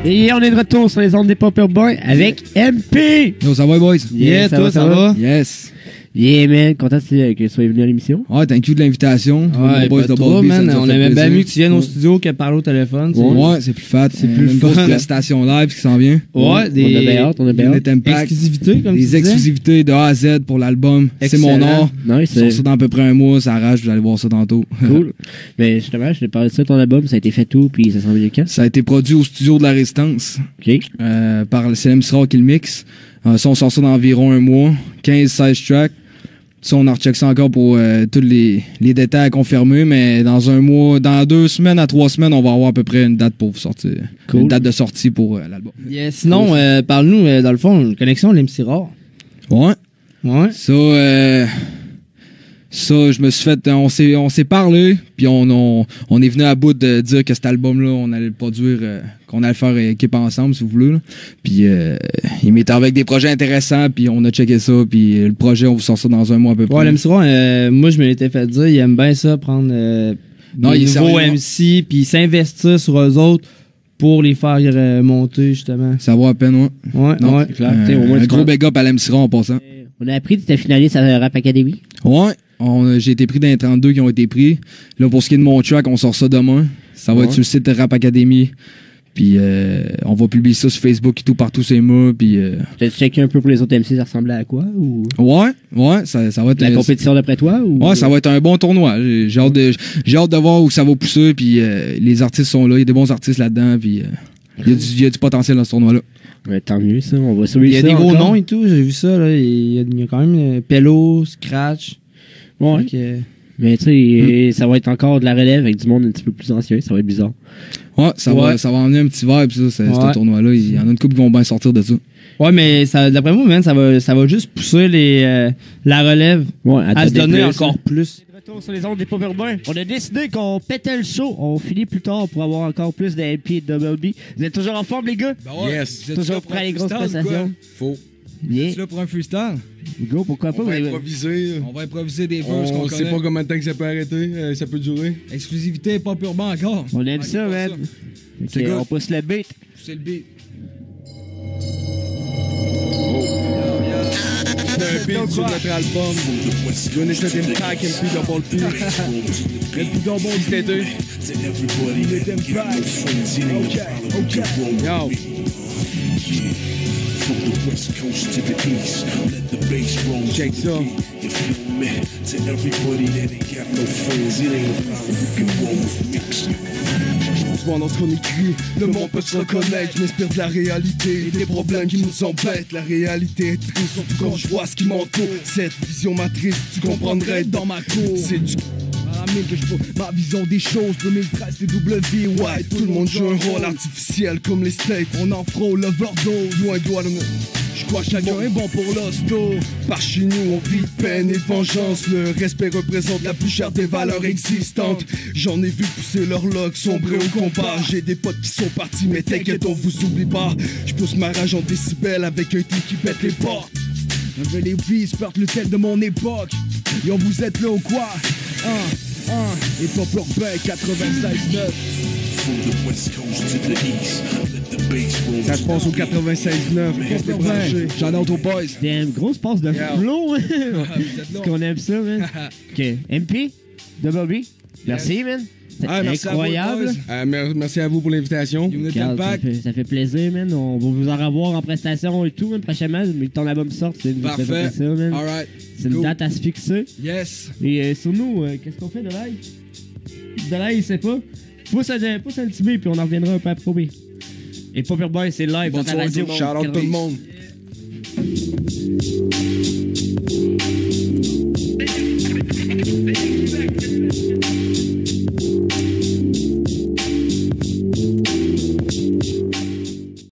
Et on est de retour sur les ondes des Popper Boys avec MP. Yo, ça va, boys? Yeah, toi, ça va? Yes. Yeah, man, content que tu sois venu à l'émission. Ouais, thank you de l'invitation. Ouais, boys pas de trop, Bobby, man. ça nous On fait aimait bien plaisir. mieux que tu viennes au studio que parler au téléphone. Ouais, c'est plus fat. C'est plus fun. fun. La station live qui s'en vient. Ouais, On a bien hâte, on a bien hâte. Net Impact. exclusivités, comme tu Des disais. exclusivités de A à Z pour l'album. C'est mon Excellent. art. Non, Ça sort ça dans à peu près un mois, ça arrache, vous allez voir ça tantôt. cool. Mais justement, je t'ai parlé de ça, ton album, ça a été fait tout, puis ça s'en vient quand? Ça a été produit au studio de la Résistance OK. par le CLM Sera qui le mixe. Ça, on sort ça dans environ un mois. 15-16 tracks. Ça, on en recheck ça encore pour tous les détails à confirmer, mais dans un mois, dans 2 semaines à 3 semaines, on va avoir à peu près une date pour sortir. Cool. Une date de sortie pour l'album. Yeah, sinon, parle-nous, dans le fond, une connexion, l'MC Rare. Ouais. Ouais. Ça, je me suis fait, on s'est parlé, puis on est venu à bout de dire que cet album-là, on allait le produire, qu'on allait le faire équipe ensemble, si vous voulez. Là. Puis il m'était avec des projets intéressants, puis on a checké ça, puis le projet, on vous sort ça dans un mois à peu près. Ouais, l'MC Rare, moi, je me l'étais fait dire, il aime bien ça, prendre Non, des il est nouveaux sérieux. MC, puis s'investir sur eux autres pour les faire monter, justement. Ça vaut à peine, ouais. Ouais, Non, ouais. c'est clair. T'sais, au moins, un tu gros prends- big up à l'MCRA en passant. On a appris que tu étais finaliste à Rap Academy. Ouais, j'ai été pris dans les 32 qui ont été pris. Là, pour ce qui est de mon track, on sort ça demain. Ça va être sur le site de Rap Academy. Puis on va publier ça sur Facebook et tout, partout c'est moi. Puis T'as-tu checké un peu pour les autres MC, ça ressemblait à quoi? Ou ouais, ça va être la compétition d'après toi? Ou... Ouais, ça va être un bon tournoi. J'ai hâte de voir où ça va pousser. Puis les artistes sont là, il y a des bons artistes là-dedans. Puis il y a du potentiel dans ce tournoi-là. Ouais, tant mieux, ça. On va suivre Il y a ça des gros encore. noms et tout, j'ai vu ça, là. Il y a quand même Pello, Scratch. Ouais. Fait que, Mais tu sais, ça va être encore de la relève avec du monde un petit peu plus ancien. Ça va être bizarre. Ouais, ça va emmener un petit vibe, ça, ce tournoi-là. Il y en a une couple qui vont bien sortir de ça. Ouais, mais ça, d'après moi, man, ça va juste pousser la relève Ouais, à se donner plus, encore plus. Retour sur les ondes des Popper Boys. On a décidé qu'on pétait le show. On finit plus tard pour avoir encore plus de MP et de Double B. Vous êtes toujours en forme, les gars? Yes. Toujours prêts à les grosses prestations? Faux. Yeah. Tu là pour un freestyle? Go, pourquoi pas? On va vous avez- improviser. On va improviser des verses qu'on On sait connaît. pas combien de temps que ça peut arrêter, ça peut durer. Exclusivité, pas purement encore. On aime Ah, ça, pas man. C'est Ok, good. on pousse le beat. C'est le beat. C'est un beat sur notre album. Unit Impact, MP Double P. MP Double P. Unit Impact. Yo. Check ça. Souvent dans ce qu'on écrit, le monde peut se reconnaître. Je m'inspire de la réalité et des problèmes qui nous embêtent. La réalité est triste, surtout quand je vois ce qui m'entoure. Cette vision m'attriste, tu comprendrais dans ma cour. C'est du à la mine que je pose ma vision des choses. 2013 c'est W, ouais. Tout le monde joue un rôle artificiel comme les States. On en frôle l'overdose, loin de loin de nous. Je crois que chacun est bon pour l'hosto. Par chez nous, on vit peine et vengeance. Le respect représente la plus chère des valeurs existantes. J'en ai vu pousser leur loc, sombrer au combat. J'ai des potes qui sont partis, mais t'inquiète, on vous oublie pas. Je pousse ma rage en décibels avec un team qui pète les portes. Les vies, porte le tel de mon époque. Yo, vous êtes là ou quoi? Et Popper Bay 96.9. Ça se passe au 96.9. Restez branchés. Shout-out aux boys. Damn, grosse passe de flow, hein. êtes là. Est-ce qu'on aime ça, man? Ok, MP, Double B, merci, man. C'est Merci à vous, incroyable. boys. Merci à vous pour l'invitation. Unit Regarde, Impact. ça fait plaisir, man. On va vous en revoir en prestation et tout, man, prochainement. Mais que ton album sorte, c'est une Parfait. ça, man. Alright. C'est une Cool. date à se fixer. Yes. Et sur nous, qu'est-ce qu'on fait de l'ail? De l'ail, il sait pas. Pousse un petit B, puis on en reviendra un peu après. B. Et Popper Boy, c'est live. Bonne dans ta radio. soirée. Shout out tout le monde.